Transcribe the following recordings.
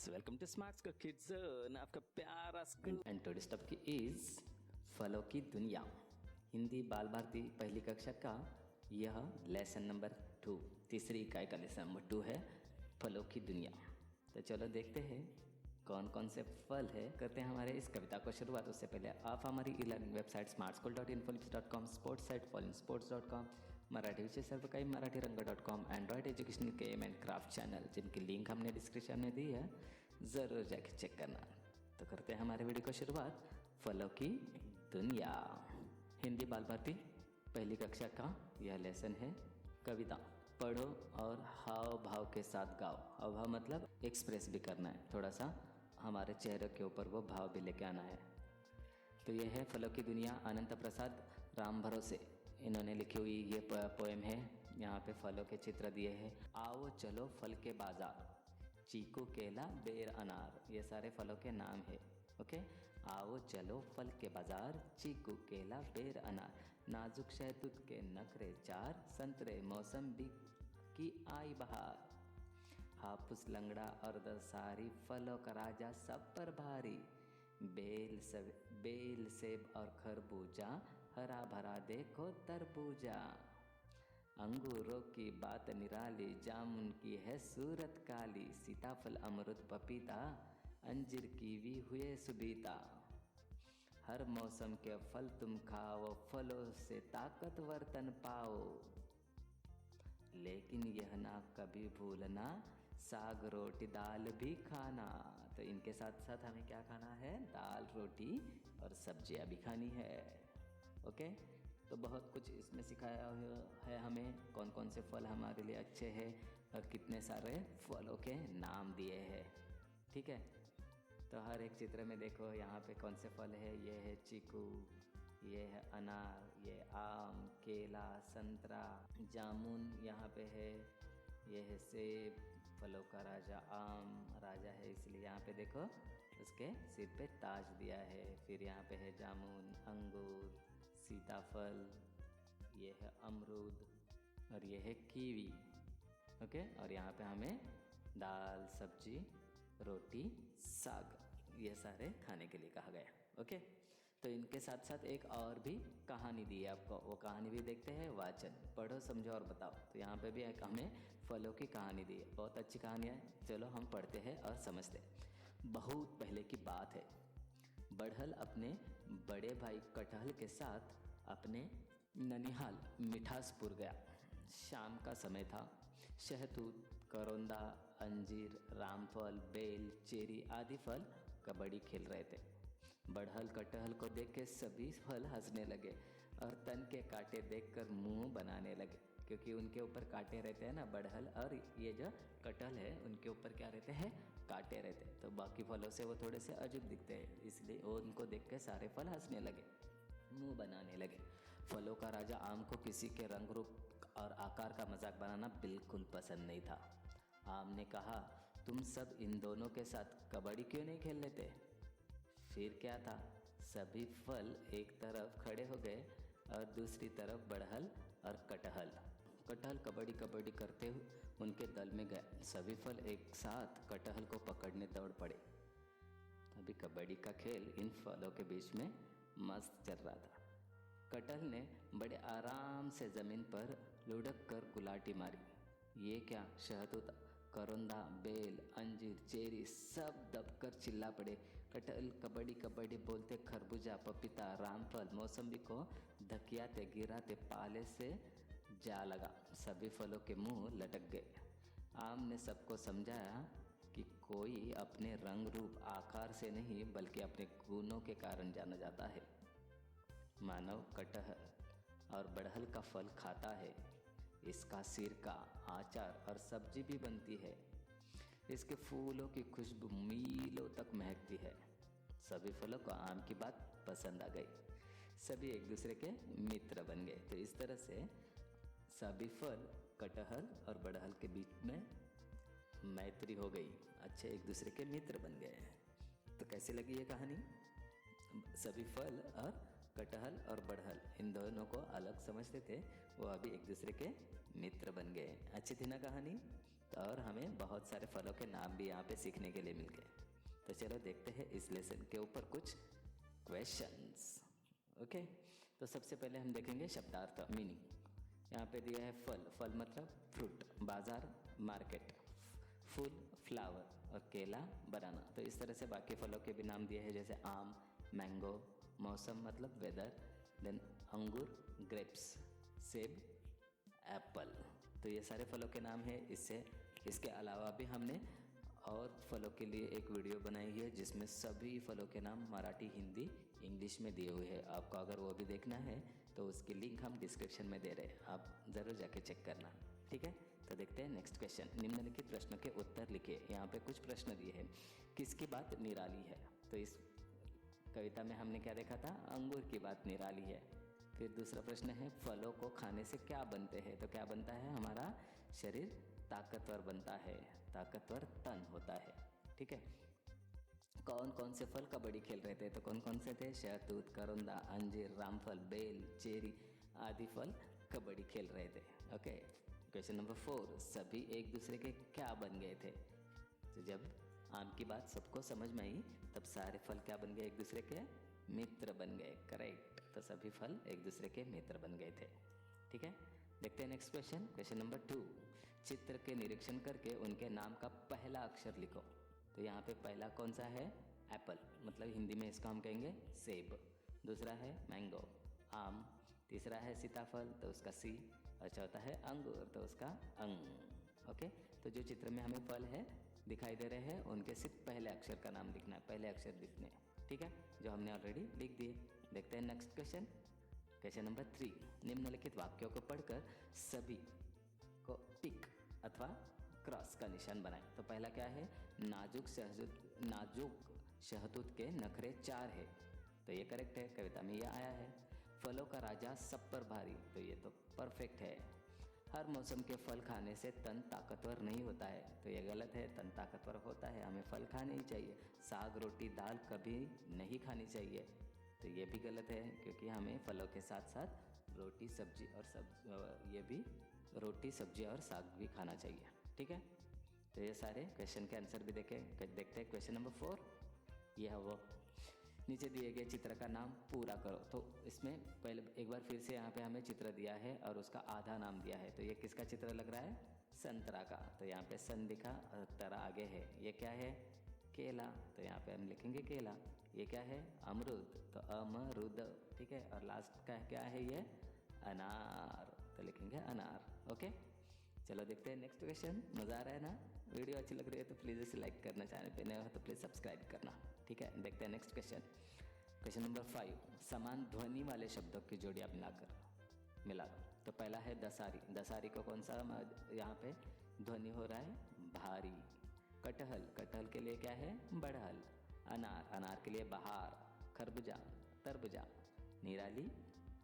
Welcome to smart school kids आपका प्यारा school. And today's topic is फलों की दुनिया। हिंदी बाल भारती पहली कक्षा का यह लेसन नंबर 2, तीसरी इकाई का लेसन नंबर 2 है फलों की दुनिया। तो चलो देखते हैं कौन कौन से फल है। करते हैं हमारे इस कविता को शुरुआत। उससे पहले आप हमारी e learning website smartschool.infolips.com, sports site fallinsports.com, Marathi विषय सर्वकाई मराठी रंग.com, Android educational game and craft channel, जिनकी लिंक हमने डिस्क्रिप्शन में दी है, ज़रूर जाके चेक करना। तो करते हैं हमारे वीडियो को शुरुआत। फलों की दुनिया, हिंदी बाल भारती पहली कक्षा का यह लेसन है कविता। पढ़ो और हाव भाव के साथ गाओ। हाव भाव मतलब एक्सप्रेस भी करना है, थोड़ा सा हमारे चेहरे के ऊपर वो भाव भी लेके आना है। तो ये है फलों की दुनिया, अनंत प्रसाद राम भरोसे इन्होंने लिखी हुई ये पोएम है। यहाँ पे फलों के चित्र दिए हैं। आओ चलो फल के बाजार, चीकू केला बेर अनार, ये सारे फलों के नाम है। ओके, आओ चलो फल के बाजार, चीकू केला बेर अनार, नाजुक शहतूत के नखरे चार, संतरे मौसम्बी की आई बहार, हापुस लंगड़ा और दशहरी, फलों का राजा सब पर भारी, बेल सेब और खरबूजा, हरा भरा देखो तरबूजा, अंगूरों की बात निराली, जामुन की है सूरत काली, सीताफल अमरुद पपीता, अंजीर कीवी हुए सुबीता, हर मौसम के फल तुम खाओ, फलों से ताकतवर तन पाओ, लेकिन यह ना कभी भूलना, साग रोटी दाल भी खाना। तो इनके साथ साथ हमें क्या खाना है? दाल रोटी और सब्जियां भी खानी है। ओके, तो बहुत कुछ इसमें सिखाया है हमें, कौन कौन से फल हमारे लिए अच्छे हैं और कितने सारे फलों के नाम दिए हैं। ठीक है, तो हर एक चित्र में देखो यहाँ पे कौन से फल है। ये है चीकू, ये है अनार, ये आम, केला, संतरा, जामुन यहाँ पे है, ये है सेब, फलों का राजा आम राजा है इसलिए यहाँ पे देखो उसके सिर पे ताज दिया है। फिर यहाँ पे है जामुन, अंगूर, सीताफल, ये है अमरूद और ये है कीवी। ओके, और यहाँ पे हमें दाल, सब्जी, रोटी, साग, ये सारे खाने के लिए कहा गया। ओके, तो इनके साथ साथ एक और भी कहानी दी है आपको, वो कहानी भी देखते हैं। वाचन, पढ़ो समझो और बताओ। तो यहाँ पे भी एक हमें फलों की कहानी दी है, बहुत अच्छी कहानी है। चलो हम पढ़ते हैं और समझते हैं। बहुत पहले की बात है, बढ़ल अपने बड़े भाई कटहल के साथ अपने ननिहाल मिठासपुर गया। शाम का समय था। शहतूत, करौंदा, अंजीर, रामफल, बेल, चेरी आदि फल कबड्डी खेल रहे थे। बढ़ल कटहल को देख के सभी फल हंसने लगे और तन के कांटे देखकर मुंह बनाने लगे, क्योंकि उनके ऊपर कांटे रहते हैं ना। बढ़ल और ये जो कटहल है उनके ऊपर क्या रहते हैं? कांटे रहते हैं। तो बाकी फलों से वो थोड़े से अजीब दिखते हैं, इसलिए वो उनको देख के सारे फल हंसने लगे, मुंह बनाने लगे। फलों का राजा आम को किसी के रंग रूप और आकार का मजाक बनाना बिल्कुल पसंद नहीं था। आम ने कहा, तुम सब इन दोनों के साथ कबड्डी क्यों नहीं खेल लेते? फिर क्या था, सभी फल एक तरफ खड़े हो गए और दूसरी तरफ बढ़ल और कटहल कबड्डी कबड्डी करते हुए उनके दल में गए। सभी फल एक साथ कटहल को पकड़ने दौड़ पड़े। अभी कबड्डी का खेल इन फलों के बीच में मस्त चल रहा था। कटहल ने बड़े आराम से ज़मीन पर लुढ़क कर गुलाटी मारी। ये क्या? शहतूत, करौंदा, बेल, अंजीर, चेरी सब दबकर चिल्ला पड़े। कटहल कबड्डी कबड्डी बोलते खरबूजा, पपीता, रामफल, मौसम्बी को धकियाते गिराते पाले से जा लगा। सभी फलों के मुंह लटक गए। आम ने सबको समझाया कि कोई अपने रंग रूप आकार से नहीं बल्कि अपने गुणों के कारण जाना जाता है। मानव कटहल और बढ़ल का फल खाता है, इसका सिरका, अचार और सब्जी भी बनती है। इसके फूलों की खुशबू मीलों तक महकती है। सभी फलों को आम की बात पसंद आ गई। सभी एक दूसरे के मित्र बन गए। तो इस तरह से सभी फल कटहल और बढ़ल के बीच में मैत्री हो गई, अच्छे एक दूसरे के मित्र बन गए। तो कैसी लगी ये कहानी? सभी फल और कटहल और बढ़ल इन दोनों को अलग समझते थे, वो अभी एक दूसरे के मित्र बन गए। अच्छी थी ना कहानी? और हमें बहुत सारे फलों के नाम भी यहाँ पे सीखने के लिए मिल गए। तो चलो देखते हैं इस लेसन के ऊपर कुछ क्वेश्चंस। ओके, तो सबसे पहले हम देखेंगे शब्दार्थ मीनिंग। यहाँ पे दिया है फल, फल मतलब फ्रूट, बाजार मार्केट, फूल फ्लावर और केला बनाना। तो इस तरह से बाकी फलों के भी नाम दिए हैं, जैसे आम मैंगो, मौसम मतलब वेदर, देन अंगूर ग्रेप्स, सेब एप्पल। तो ये सारे फलों के नाम हैं। इसके अलावा भी हमने और फलों के लिए एक वीडियो बनाई है जिसमें सभी फलों के नाम मराठी हिंदी इंग्लिश में दिए हुए हैं। आपको अगर वो भी देखना है तो उसकी लिंक हम डिस्क्रिप्शन में दे रहे हैं, आप ज़रूर जाके चेक करना। ठीक है, तो देखते हैं नेक्स्ट क्वेश्चन। निम्नलिखित प्रश्नों के उत्तर लिखिए। यहाँ पे कुछ प्रश्न दिए हैं। किसकी बात निराली है? तो इस कविता में हमने क्या देखा था? अंगूर की बात निराली है। फिर दूसरा प्रश्न है फलों को खाने से क्या बनते हैं? तो क्या बनता है? हमारा शरीर ताकतवर बनता है, ताकतवर तन होता है। ठीक है, कौन कौन से फल कबड्डी खेल रहे थे? तो कौन कौन से थे? शहतूत, करोंदा, अंजीर, रामफल, बेल, चेरी आदि फल कबड्डी खेल रहे थे। ओके, क्वेश्चन नंबर 4, सभी एक दूसरे के क्या बन गए थे? तो जब आम की बात सबको समझ में आई तब सारे फल क्या बन गए? एक दूसरे के मित्र बन गए। करेक्ट, तो सभी फल एक दूसरे के मित्र बन गए थे। ठीक है, देखते हैं नेक्स्ट क्वेश्चन। क्वेश्चन नंबर 2, चित्र के निरीक्षण करके उनके नाम का पहला अक्षर लिखो। तो यहाँ पे पहला कौन सा है? एप्पल, मतलब हिंदी में इसको हम कहेंगे सेब। दूसरा है मैंगो आम, तीसरा है सीताफल तो उसका सी, और चौथा है अंगूर तो उसका अंग। ओके, तो जो चित्र में हमें फल है दिखाई दे रहे हैं उनके सिर्फ पहले अक्षर का नाम लिखना है, पहले अक्षर लिखने हैं। ठीक है, जो हमने ऑलरेडी लिख दिए। देखते हैं नेक्स्ट क्वेश्चन। क्वेश्चन नंबर 3, निम्नलिखित वाक्यों को पढ़कर सभी को टिक अथवा क्रॉस का निशान बनाएं। तो पहला क्या है? नाजुक शहतूत के नखरे 4 है। तो ये करेक्ट है, कविता में ये आया है। फलों का राजा सब पर भारी, तो ये तो परफेक्ट है। हर मौसम के फल खाने से तन ताकतवर नहीं होता है, तो ये गलत है। तन ताकतवर होता है, हमें फल खाने ही चाहिए। साग रोटी दाल कभी नहीं खानी चाहिए, तो ये भी गलत है, क्योंकि हमें फलों के साथ साथ रोटी सब्जी और ये भी रोटी सब्जी और साग भी खाना चाहिए। ठीक है, तो ये सारे क्वेश्चन के आंसर भी देखते हैं। क्वेश्चन नंबर 4, ये है वो नीचे दिए गए चित्र का नाम पूरा करो। तो इसमें पहले एक बार फिर से यहाँ पे हमें चित्र दिया है और उसका आधा नाम दिया है। तो ये किसका चित्र लग रहा है? संतरा का। तो यहाँ पे सन दिखा और तरा आगे है। ये क्या है? केला, तो यहाँ पे हम लिखेंगे केला। ये क्या है? अमरूद, तो अमरूद। ठीक है, और लास्ट का क्या है? ये अनार, तो लिखेंगे अनार। ओके, चलो देखते हैं नेक्स्ट क्वेश्चन। मज़ा आ रहा है ना? वीडियो अच्छी लग रही है तो प्लीज़ इसे लाइक करना, चैनल पे नए हो तो प्लीज़ सब्सक्राइब करना। ठीक है, देखते हैं नेक्स्ट क्वेश्चन। क्वेश्चन नंबर 5, समान ध्वनि वाले शब्दों की जोड़ियाँ मिला दो। तो पहला है दसारी। दसारी को कौन सा यहाँ पे ध्वनि हो रहा है? भारी। कटहल, कटहल के लिए क्या है? बढ़हल। अनार, अनार के लिए बहार। खरबूजा तरबूजा। निराली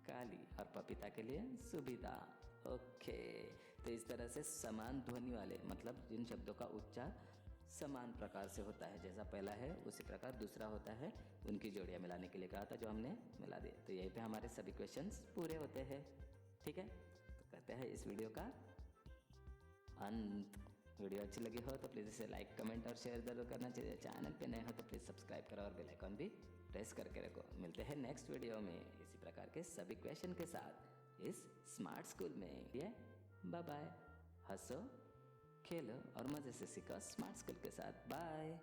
काली, और पपीता के लिए सुविधा। ओके, तो इस तरह से समान ध्वनि वाले मतलब जिन शब्दों का उच्चार समान प्रकार से होता है, जैसा पहला है उसी प्रकार दूसरा होता है, उनकी जोड़ियाँ मिलाने के लिए कहा था, जो हमने मिला दिए। तो यहीं पे हमारे सभी क्वेश्चंस पूरे होते हैं। ठीक है, तो कहते हैं इस वीडियो का अंत। वीडियो अच्छी लगी हो तो प्लीज़ इसे लाइक कमेंट और शेयर जरूर करना चाहिए। चैनल पे नए हो तो प्लीज़ सब्सक्राइब करो और बेल आइकन भी प्रेस करके रखो। मिलते हैं नेक्स्ट वीडियो में इसी प्रकार के सभी क्वेश्चन के साथ इस स्मार्ट स्कूल में। ये बाय बाय, हंसो खेलो और मज़े से सीखो स्मार्ट स्कूल के साथ। बाय।